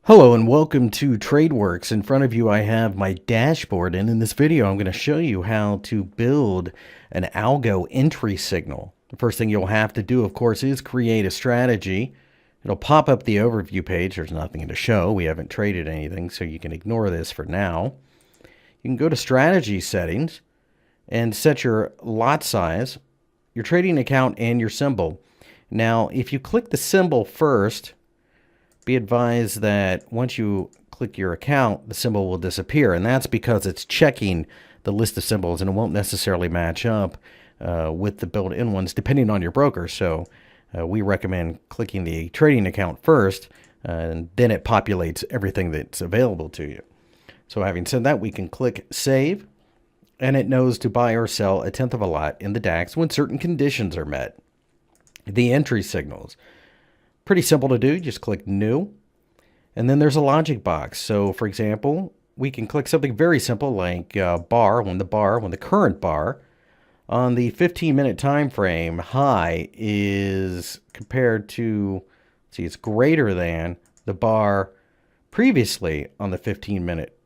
Hello and welcome to Tradeworks. In front of you I have my dashboard, and in this video I'm going to show you how to build an algo entry signal. The first thing you'll have to do, of course, is create a strategy. It'll pop up the overview page. There's nothing to show. We haven't traded anything, so you can ignore this for now. You can go to strategy settings and set your lot size, your trading account, and your symbol. Now, if you click the symbol first, be advised that once you click your account, the symbol will disappear, and that's because it's checking the list of symbols, and it won't necessarily match up with the built-in ones depending on your broker. So we recommend clicking the trading account first, and then it populates everything that's available to you. So having said that, we can click Save, and it knows to buy or sell a tenth of a lot in the DAX when certain conditions are met. The entry signals. Pretty simple to do. Just click New. And then there's a logic box. So, for example, we can click something very simple like when the current bar on the 15-minute time frame high is compared to, it's greater than the bar previously on the 15-minute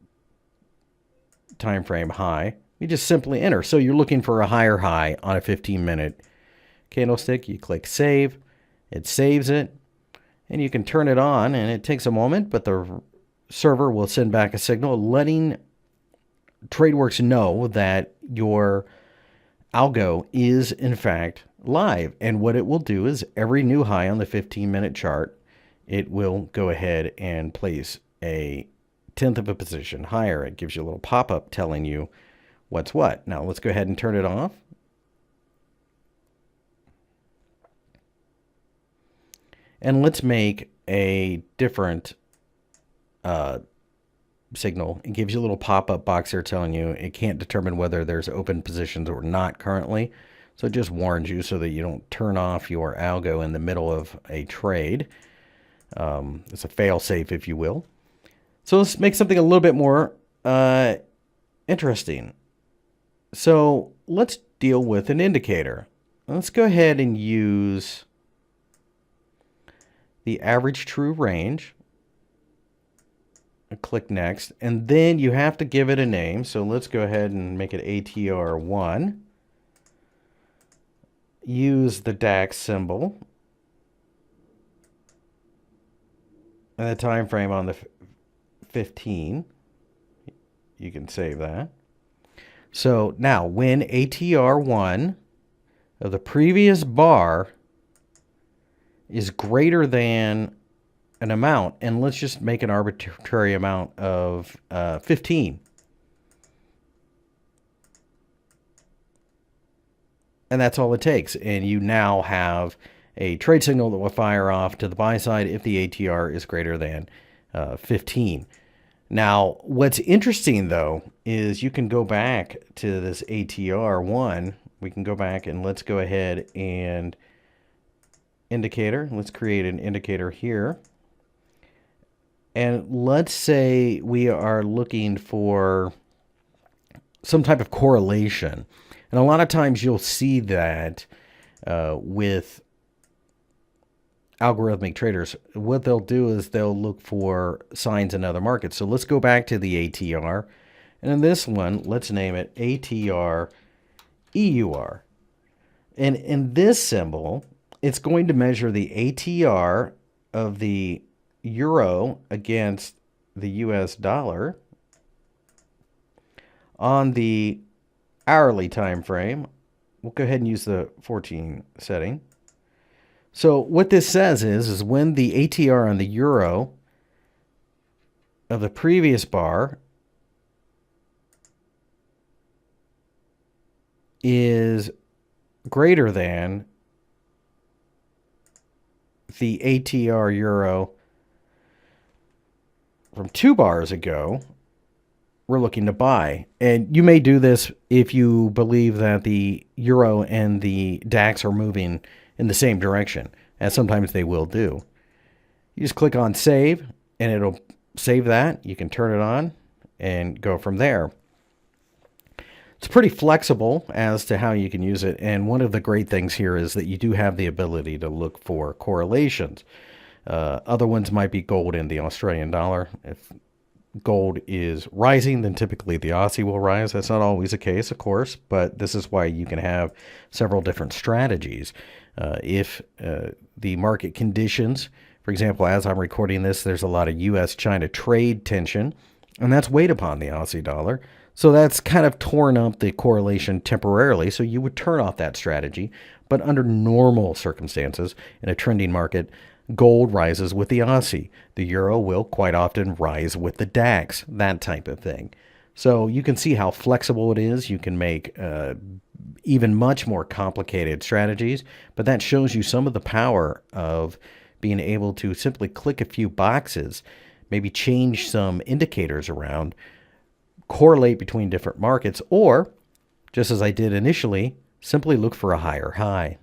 time frame high. You just simply enter. So you're looking for a higher high on a 15-minute candlestick. You click Save. It saves it. And you can turn it on, and it takes a moment, but the server will send back a signal letting Tradeworks know that your algo is, in fact, live. And what it will do is every new high on the 15-minute chart, it will go ahead and place a tenth of a position higher. It gives you a little pop-up telling you what's what. Now, let's go ahead and turn it off. And let's make a different signal. It gives you a little pop-up box here telling you it can't determine whether there's open positions or not currently. So it just warns you so that you don't turn off your algo in the middle of a trade. It's a fail-safe, if you will. So let's make something a little bit more interesting. So let's deal with an indicator. Let's go ahead and use the average true range. And click Next, and then you have to give it a name. So let's go ahead and make it ATR1. Use the DAX symbol and the time frame on the 15. You can save that. So now when ATR1 of the previous bar is greater than an amount, and let's just make an arbitrary amount of 15. And that's all it takes. And you now have a trade signal that will fire off to the buy side if the ATR is greater than 15. Now, what's interesting, though, is you can go back to this ATR1. We can go back and let's go ahead and indicator. Let's create an indicator here. And let's say we are looking for some type of correlation. And a lot of times you'll see that with algorithmic traders. What they'll do is they'll look for signs in other markets. So let's go back to the ATR. And in this one, let's name it ATR EUR. And in this symbol, it's going to measure the ATR of the euro against the US dollar on the hourly time frame. We'll go ahead and use the 14 setting. So what this says is when the ATR on the euro of the previous bar is greater than the ATR euro from 2 bars ago, we're looking to buy. And you may do this if you believe that the euro and the DAX are moving in the same direction, as sometimes they will do. You just click on Save, and it'll save that. You can turn it on and go from there. It's pretty flexible as to how you can use it, and one of the great things here is that you do have the ability to look for correlations. Other ones might be gold and the Australian dollar. If gold is rising, then typically the Aussie will rise. That's not always the case, of course, but this is why you can have several different strategies. If the market conditions, for example, as I'm recording this, there's a lot of U.S.-China trade tension, and that's weighed upon the Aussie dollar. So that's kind of torn up the correlation temporarily. So you would turn off that strategy. But under normal circumstances, in a trending market, gold rises with the Aussie. The euro will quite often rise with the DAX, that type of thing. So you can see how flexible it is. You can make even much more complicated strategies, but that shows you some of the power of being able to simply click a few boxes, maybe change some indicators around, correlate between different markets, or, just as I did initially, simply look for a higher high.